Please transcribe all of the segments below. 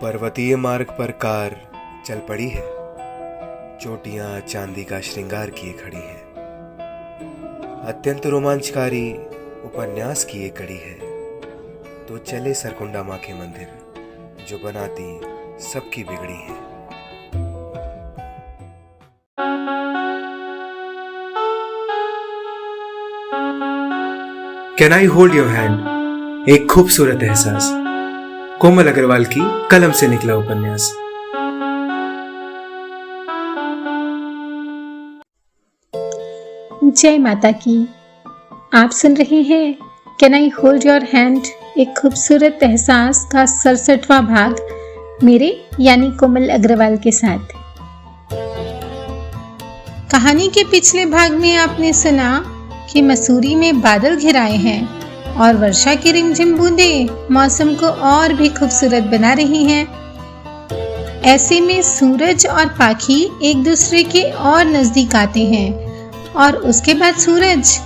पर्वतीय मार्ग पर कार चल पड़ी है, चोटियां चांदी का श्रृंगार किए खड़ी हैं। अत्यंत रोमांचकारी उपन्यास की एक कड़ी है, तो चले सरकुंडा माँ के मंदिर, जो बनाती सबकी बिगड़ी है। Can I hold your hand, एक खूबसूरत एहसास। कोमल अग्रवाल की कलम से निकला उपन्यास। जय माता की। आप सुन रहे हैं can I hold your hand, एक खूबसूरत एहसास का 67वां भाग मेरे यानी कोमल अग्रवाल के साथ। कहानी के पिछले भाग में आपने सुना कि मसूरी में बादल घिराए हैं और वर्षा की रिमझिम बूंदें मौसम को और भी खूबसूरत बना रही हैं। ऐसे में सूरज और पाखी एक दूसरे के और नजदीक आते हैं और उसके बाद सूरज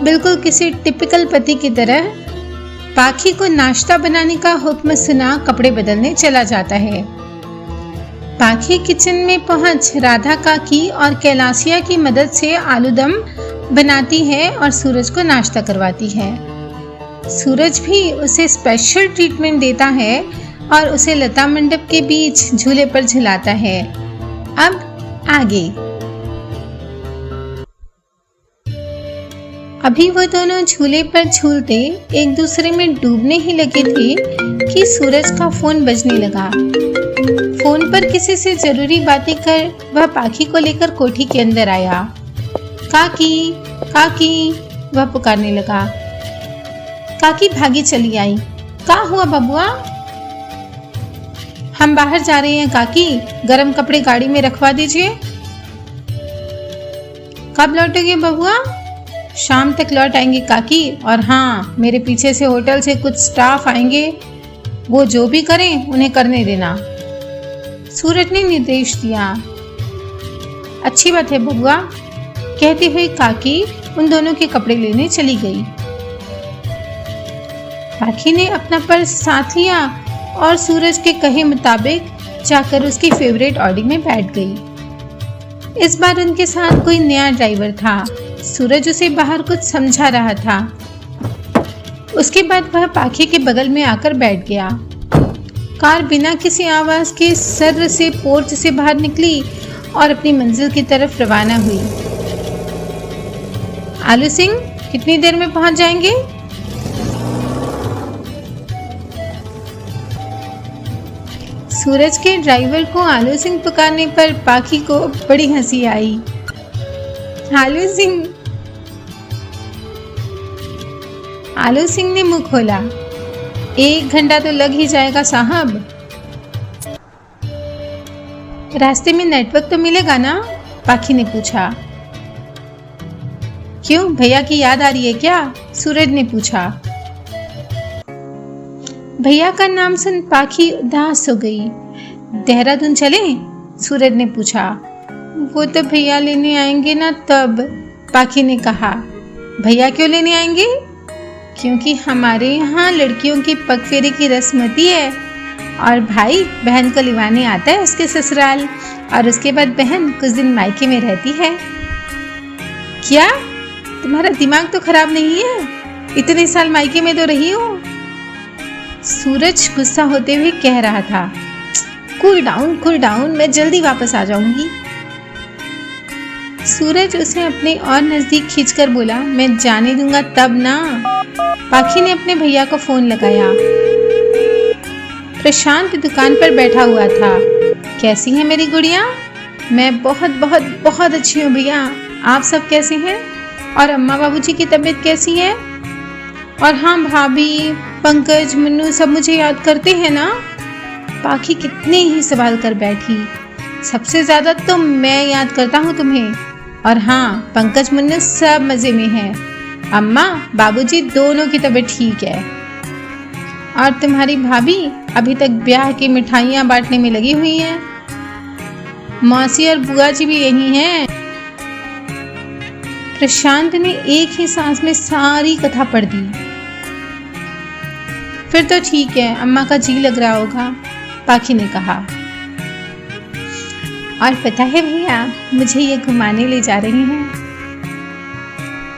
बिल्कुल किसी टिपिकल पति की तरह पाखी को नाश्ता बनाने का हुक्म सुना कपड़े बदलने चला जाता है। पाखी किचन में पहुंच राधा काकी और कैलासिया की मदद से आलूदम बनाती है और सूरज को नाश्ता करवाती है। सूरज भी उसे स्पेशल ट्रीटमेंट देता है और उसे लता मंडप के बीच झूले पर झुलाता है। अब आगे। अभी वो दोनों झूले पर झूलते एक दूसरे में डूबने ही लगे थे कि सूरज का फोन बजने लगा। फोन पर किसी से जरूरी बातें कर वह पाखी को लेकर कोठी के अंदर आया। काकी काकी, वह पुकारने लगा। काकी भागी चली आई। क्या हुआ बबुआ? हम बाहर जा रहे हैं काकी, गरम कपड़े गाड़ी में रखवा दीजिए। कब लौटोगे बबुआ? शाम तक लौट आएंगे काकी, और हाँ, मेरे पीछे से होटल से कुछ स्टाफ आएंगे, वो जो भी करें उन्हें करने देना। सूरज ने निर्देश दिया। अच्छी बात है बबुआ, कहती हुई काकी उन दोनों के कपड़े लेने चली गई। पाखी ने अपना पर्स साथ लिया और सूरज के कहे मुताबिक जाकर उसकी फेवरेट ऑडी में बैठ गई। इस बार उनके साथ कोई नया ड्राइवर था। सूरज उसे बाहर कुछ समझा रहा था। उसके बाद वह पाखी के बगल में आकर बैठ गया। कार बिना किसी आवाज के सर्र से पोर्च से बाहर निकली और अपनी मंजिल की तरफ रवाना हुई। आलू सिंह, कितनी देर में पहुंच जाएंगे? सूरज के ड्राइवर को आलू सिंह पुकारने पर पाखी को बड़ी हंसी आई। आलू सिंह ने मुंह खोला। 1 घंटा तो लग ही जाएगा साहब। रास्ते में नेटवर्क तो मिलेगा ना? पाखी ने पूछा। क्यों, भैया की याद आ रही है क्या? सूरज ने पूछा। भैया का नाम सुन पाखी उदास हो गई। देहरादून चलें? सूरज ने पूछा। वो तो भैया लेने आएंगे ना तब, पाखी ने कहा। भैया क्यों लेने आएंगे? क्योंकि हमारे यहाँ लड़कियों की पगफेरे की रस्म होती है और भाई बहन को लिवाने आता है उसके ससुराल, और उसके बाद बहन कुछ दिन मायके में रहती है। क्या तुम्हारा दिमाग तो खराब नहीं है? इतने साल मायके में तो रही हो। सूरज गुस्सा होते हुए कह रहा था। कूल डाउन, मैं जल्दी वापस आ जाऊंगी। सूरज उसे अपने और नजदीक खींचकर बोला, मैं जाने दूंगा तब ना। पाखी ने अपने भैया को फोन लगाया। प्रशांत दुकान पर बैठा हुआ था। कैसी है मेरी गुड़िया? मैं बहुत बहुत बहुत अच्छी हूँ भैया, आप सब कैसे हैं? और अम्मा बाबूजी की तबीयत कैसी है? और हाँ, भाभी, पंकज, मुन्नू सब मुझे याद करते हैं ना? पाखी कितने ही सवाल कर बैठी। सबसे ज्यादा तो मैं याद करता हूँ तुम्हें। और हाँ, पंकज मुन्नू सब मजे में हैं। अम्मा बाबूजी दोनों की तबीयत ठीक है। और तुम्हारी भाभी अभी तक ब्याह की मिठाइयाँ बांटने में लगी हुई हैं। मौसी और बुआ जी भी यही हैं। प्रशांत ने एक ही सांस में सारी कथा पढ़ दी। फिर तो ठीक है, अम्मा का जी लग रहा होगा। पाखी ने कहा। और पता है भैया, मुझे ये घुमाने ले जा रही हैं।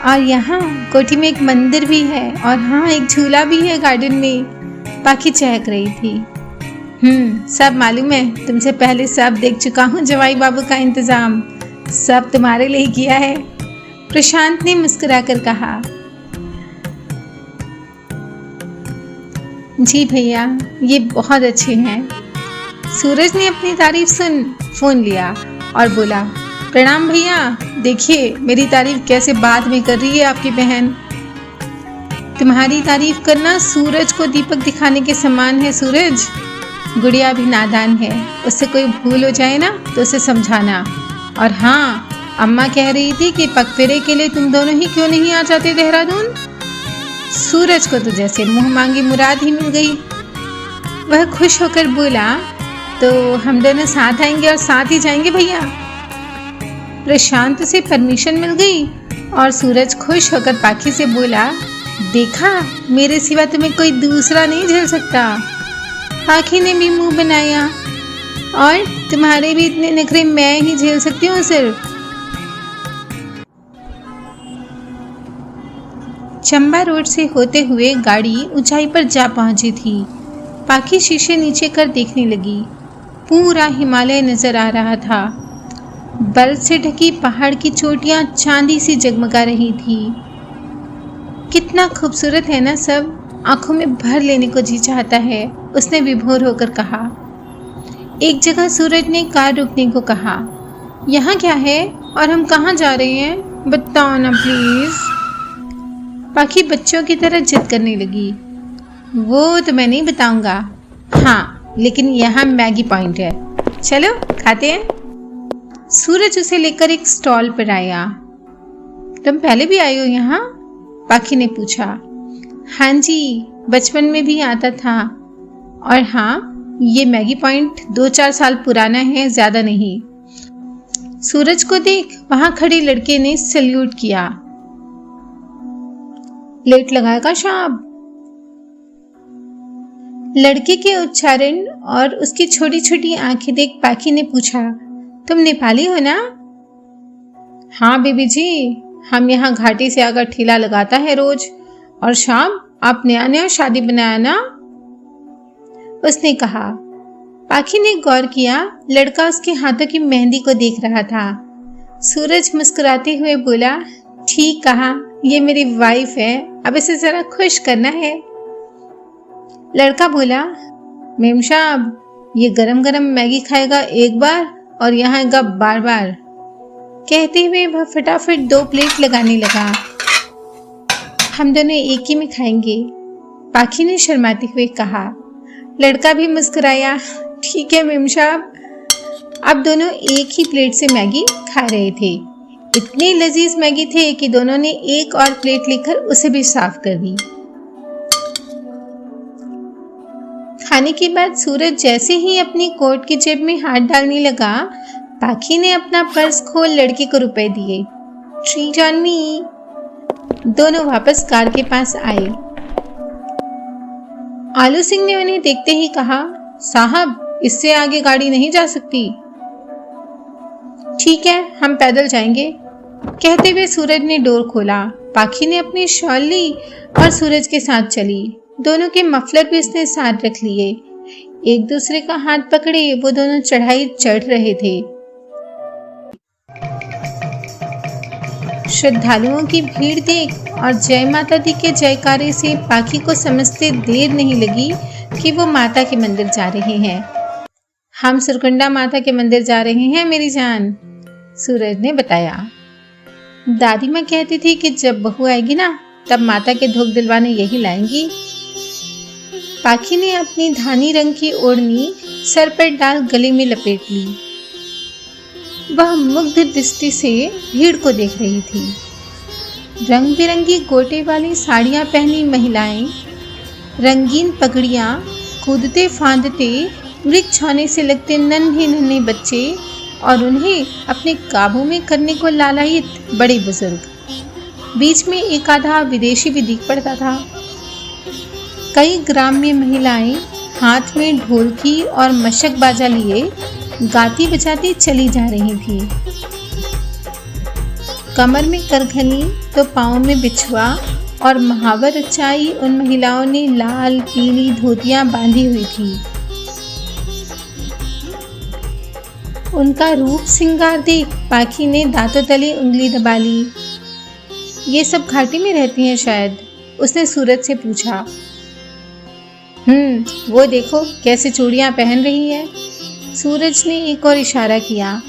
और यहाँ कोठी में एक मंदिर भी है, और हाँ, एक झूला भी है गार्डन में। पाखी चहक रही थी। सब मालूम है, तुमसे पहले सब देख चुका हूँ जवाई बाबू का इंतजाम, सब तुम्हारे लिए किया है। प्रशांत ने मुस्कुराकर कहा। जी भैया, ये बहुत अच्छे हैं। सूरज ने अपनी तारीफ सुन फोन लिया और बोला, प्रणाम भैया, देखिए मेरी तारीफ कैसे बाद में कर रही है आपकी बहन। तुम्हारी तारीफ करना सूरज को दीपक दिखाने के समान है। सूरज, गुड़िया भी नादान है, उससे कोई भूल हो जाए ना तो उसे समझाना। और हाँ, अम्मा कह रही थी कि पगफेरे के लिए तुम दोनों ही क्यों नहीं आ जाते देहरादून। सूरज को तो जैसे मुंह मांगी मुराद ही मिल गई। वह खुश होकर बोला, तो हम दोनों साथ आएंगे और साथ ही जाएंगे भैया। प्रशांत से परमिशन मिल गई और सूरज खुश होकर पाखी से बोला, देखा, मेरे सिवा तुम्हें कोई दूसरा नहीं झेल सकता। पाखी ने भी मुंह बनाया, और तुम्हारे भी इतने नखरे मैं ही झेल सकती हूँ सिर्फ। चंबा रोड से होते हुए गाड़ी ऊंचाई पर जा पहुंची थी। पाखी शीशे नीचे कर देखने लगी। पूरा हिमालय नजर आ रहा था। बर्फ से ढकी पहाड़ की चोटियां चांदी सी जगमगा रही थी। कितना खूबसूरत है ना सब, आंखों में भर लेने को जी चाहता है, उसने विभोर होकर कहा। एक जगह सूरज ने कार रुकने को कहा। यहाँ क्या है और हम कहाँ जा रहे हैं, बताओ ना प्लीज। पाखी बच्चों की तरह जिद करने लगी। वो तो मैं नहीं बताऊंगा, हाँ, लेकिन यहाँ मैगी पॉइंट है, चलो खाते हैं। सूरज उसे लेकर एक स्टॉल पर आया। तुम पहले भी आई हो यहाँ? पाखी ने पूछा। हाँ जी, बचपन में भी आता था। और हाँ, ये मैगी पॉइंट 2-4 साल पुराना है, ज्यादा नहीं। सूरज को देख वहां खड़े लड़के ने सैल्यूट किया। प्लेट लगाएगा साहब? लड़के के उच्चारण और उसकी छोटी छोटी आंखें देख पाखी ने पूछा, तुम नेपाली हो ना? हाँ बीबी जी, हम यहाँ घाटी से आकर ठेला लगाता है रोज। और शाम आप नया नया शादी बनाया ना? उसने कहा। पाखी ने गौर किया, लड़का उसके हाथों की मेहंदी को देख रहा था। सूरज मुस्कुराते हुए बोला, ठीक कहा, ये मेरी वाइफ है, अब इसे जरा खुश करना है। लड़का बोला, मेम साहब, ये गरम गरम मैगी खाएगा एक बार और यहाँ आएगा बार बार। कहते हुए वह फटाफट 2 प्लेट लगाने लगा। हम दोनों एक ही में खाएंगे, पाखी ने शर्माते हुए कहा। लड़का भी मुस्कुराया, ठीक है मेम साहब। अब दोनों एक ही प्लेट से मैगी खा रहे थे। इतनी लजीज मैगी थे कि दोनों ने एक और प्लेट लेकर उसे भी साफ कर दी। खाने के बाद सूरज जैसे ही अपनी कोट की जेब में हाथ डालने लगा, पाखी ने अपना पर्स खोल लड़के को रुपए दिए। Treat on me. दोनों वापस कार के पास आए। आलू सिंह ने उन्हें देखते ही कहा, साहब, इससे आगे गाड़ी नहीं जा सकती। ठीक है, हम पैदल जाएंगे। कहते हुए सूरज ने डोर खोला। पाखी ने अपनी शॉल ली और सूरज के साथ चली। दोनों के मफलर भी उसने साथ रख लिए। एक दूसरे का हाथ पकड़े वो दोनों चढ़ाई चढ़ रहे थे। श्रद्धालुओं की भीड़ देख और जय माता दी के जयकारे से पाखी को समझते देर नहीं लगी कि वो माता के मंदिर जा रहे हैं। हम सुरकुंडा माता के मंदिर जा रहे हैं मेरी जान, सूरज ने बताया। दादी माँ कहती थी कि जब बहू आएगी ना, तब माता के धोख दिलवाने यही लाएंगी। पाखी ने अपनी धानी रंग की ओढ़नी सर पर डाल गले में लपेट ली। वह मुग्ध दृष्टि से भीड़ को देख रही थी। रंग बिरंगी गोटे वाली साड़ियां पहनी महिलाएं, रंगीन पगड़ियां, कूदते फांदते मृग छौने से लगते नन्हे नन्हे बच्चे और उन्हें अपने काबू में करने को लालायित बड़े बुजुर्ग। बीच में एक आधा विदेशी भी दिख पड़ता था। कई ग्रामीण महिलाएं हाथ में ढोलकी और मशक बाजा लिए गाती बजाती चली जा रही थी। कमर में करघनी तो पाँव में बिछुआ और महावर रचाई उन महिलाओं ने लाल पीली धोतियां बांधी हुई थी। उनका रूप श्रृंगार देख पाखी ने दांतों तले उंगली दबा ली। ये सब घाटी में रहती हैं शायद, उसने सूरज से पूछा। वो देखो कैसे चूड़ियां पहन रही है। सूरज ने एक और इशारा किया।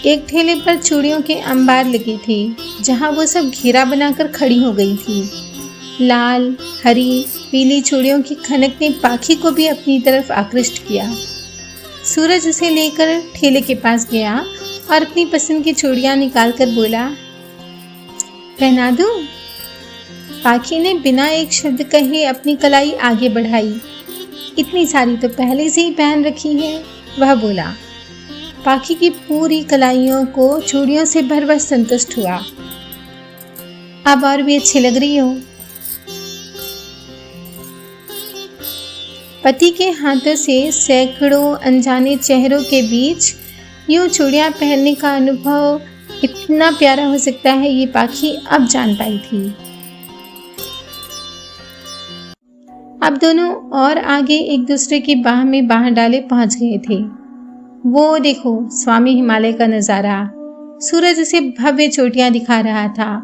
एक ठेले पर चूड़ियों के अंबार लगे थे, जहां वो सब घेरा बनाकर खड़ी हो गई थी। लाल, हरी, पीली चूड़ियों की खनक ने पाखी को भी अपनी तरफ आकृष्ट किया। सूरज उसे लेकर ठेले के पास गया और अपनी पसंद की चूड़ियां निकालकर बोला, पहना दूं? पाखी ने बिना एक शब्द कहे अपनी कलाई आगे बढ़ाई। इतनी सारी तो पहले से ही पहन रखी है, वह बोला। पाखी की पूरी कलाइयों को चूड़ियों से भरभर संतुष्ट हुआ। अब और भी अच्छी लग रही हो। पति के हाथों से सैकड़ों अनजाने चेहरों के बीच यूं चूड़ियां पहनने का अनुभव इतना प्यारा हो सकता है, ये पाखी अब जान पाई थी। अब दोनों और आगे एक दूसरे की बाह में बाह डाले पहुंच गए थे। वो देखो स्वामी हिमालय का नजारा। सूरज उसे भव्य चोटियां दिखा रहा था।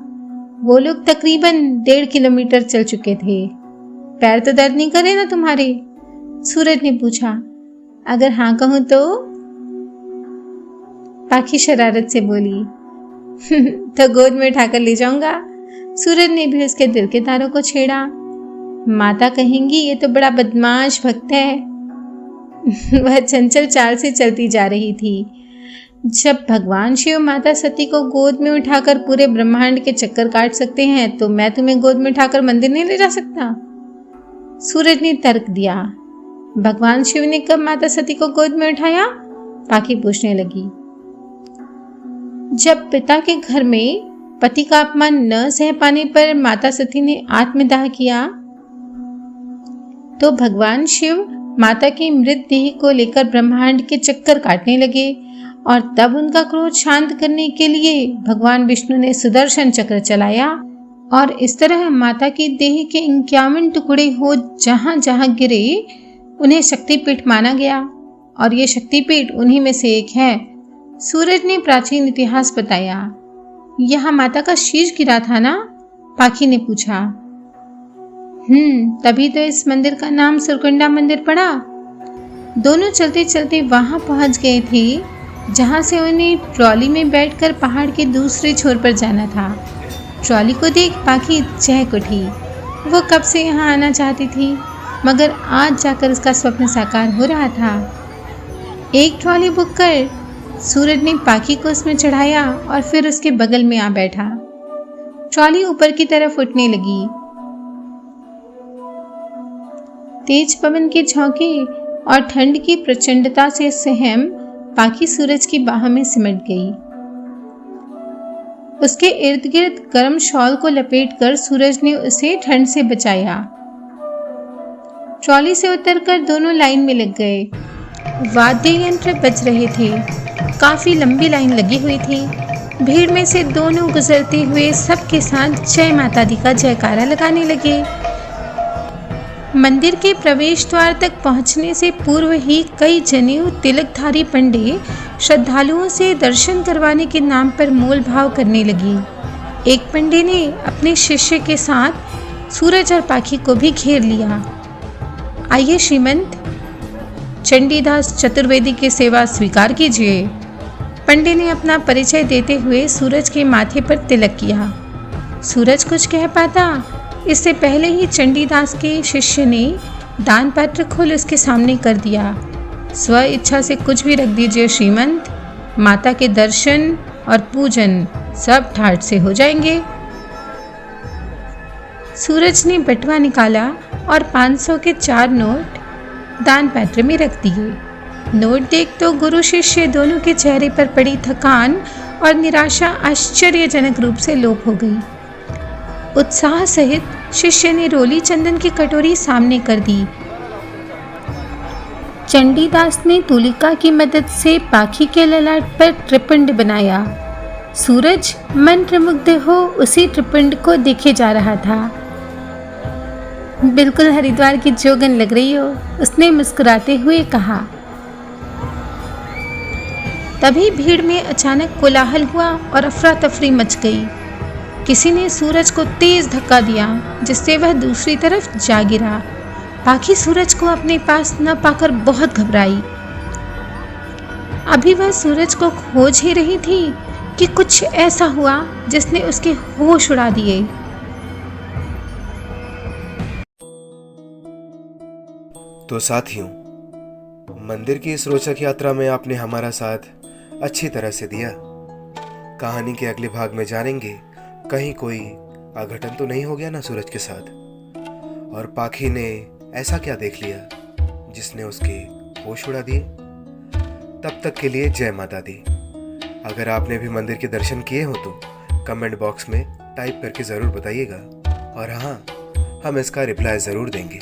वो लोग तकरीबन 1.5 किलोमीटर चल चुके थे। पैर तो दर्द नहीं करे ना तुम्हारे? सूरज ने पूछा। अगर हाँ कहूं तो? पाखी शरारत से बोली। तो गोद में उठाकर ले जाऊंगा। सूरज ने भी उसके दिल के तारों को छेड़ा। माता कहेंगी ये तो बड़ा बदमाश भक्त है। वह चंचल चाल से चलती जा रही थी। जब भगवान शिव माता सती को गोद में उठाकर पूरे ब्रह्मांड के चक्कर काट सकते हैं, तो मैं तुम्हें गोद में उठाकर मंदिर नहीं ले जा सकता? सूरज ने तर्क दिया। भगवान शिव ने कब माता सती को गोद में उठाया? पाखी पूछने लगी। जब पिता के घर में पति का अपमान न सह पाने पर माता सती ने आत्मदाह किया, तो भगवान शिव माता की मृत देह को लेकर ब्रह्मांड के चक्कर काटने लगे और तब उनका क्रोध शांत करने के लिए भगवान विष्णु ने सुदर्शन चक्र चलाया और इस तरह माता की देह के 51 टुकड़े हो जहां जहां गिरे उन्हें शक्तिपीठ माना गया और ये शक्तिपीठ उन्हीं में से एक है। सूरज ने प्राचीन इतिहास बताया। यहाँ माता का शीश गिरा था ना? पाखी ने पूछा। तभी तो इस मंदिर का नाम सुरकुंडा मंदिर पड़ा। दोनों चलते चलते वहां पहुंच गए थे जहां से उन्हें ट्रॉली में बैठकर पहाड़ के दूसरे छोर पर जाना था। ट्रॉली को देख पाखी चहक उठी। वो कब से यहाँ आना चाहती थी, मगर आज जाकर उसका स्वप्न साकार हो रहा था। एक ट्रॉली बुक कर सूरज ने पाखी को उसमें चढ़ाया और फिर उसके बगल में आ बैठा। ट्रॉली ऊपर की तरफ उठने लगी। तेज पवन के झोंके और ठंड की प्रचंडता से सहम पाखी सूरज की बाह में सिमट गई। उसके इर्द गिर्द गर्म शॉल को लपेटकर सूरज ने उसे ठंड से बचाया। ट्रॉली से उतरकर दोनों लाइन में लग गए। वाद्य यंत्र बज रहे थे। काफी लंबी लाइन लगी हुई थी। भीड़ में से दोनों गुजरते हुए सबके साथ जय माता दी का जयकारा लगाने लगे। मंदिर के प्रवेश द्वार तक पहुंचने से पूर्व ही कई जनेऊ तिलकधारी पंडे श्रद्धालुओं से दर्शन करवाने के नाम पर मोल भाव करने लगी। एक पंडे ने अपने शिष्य के साथ सूरज और पाखी को भी घेर लिया। आइए श्रीमंत, चंडीदास चतुर्वेदी की सेवा स्वीकार कीजिए। पंडे ने अपना परिचय देते हुए सूरज के माथे पर तिलक किया। सूरज कुछ कह पाता इससे पहले ही चंडीदास के शिष्य ने दान पात्र खोल उसके सामने कर दिया। स्व इच्छा से कुछ भी रख दीजिए श्रीमंत, माता के दर्शन और पूजन सब ठाठ से हो जाएंगे। सूरज ने बटुआ निकाला और 500 के 4 नोट दान पात्र में रख दिए। नोट देख तो गुरु शिष्य दोनों के चेहरे पर पड़ी थकान और निराशा आश्चर्यजनक रूप से लोप हो गई। उत्साह सहित शिष्य ने रोली चंदन की कटोरी सामने कर दी। चंडीदास ने तुलिका की मदद से पाखी के ललाट पर त्रिपिंड बनाया। सूरज मंत्रमुग्ध हो उसी त्रिपिंड को देखे जा रहा था। बिल्कुल हरिद्वार की जोगन लग रही हो, उसने मुस्कुराते हुए कहा। तभी भीड़ में अचानक कोलाहल हुआ और अफरा तफरी मच गई। किसी ने सूरज को तेज धक्का दिया, जिससे वह दूसरी तरफ जा गिरा। पाखी सूरज को अपने पास न पाकर बहुत घबराई। अभी वह सूरज को खोज ही रही थी कि कुछ ऐसा हुआ जिसने उसके होश उड़ा दिए। तो साथियों, मंदिर की इस रोचक यात्रा में आपने हमारा साथ अच्छी तरह से दिया। कहानी के अगले भाग में जानेंगे कहीं कोई अघटन तो नहीं हो गया ना सूरज के साथ, और पाखी ने ऐसा क्या देख लिया जिसने उसके होश उड़ा दिए। तब तक के लिए जय माता दी। अगर आपने भी मंदिर के दर्शन किए हो तो कमेंट बॉक्स में टाइप करके ज़रूर बताइएगा, और हाँ, हम इसका रिप्लाई ज़रूर देंगे।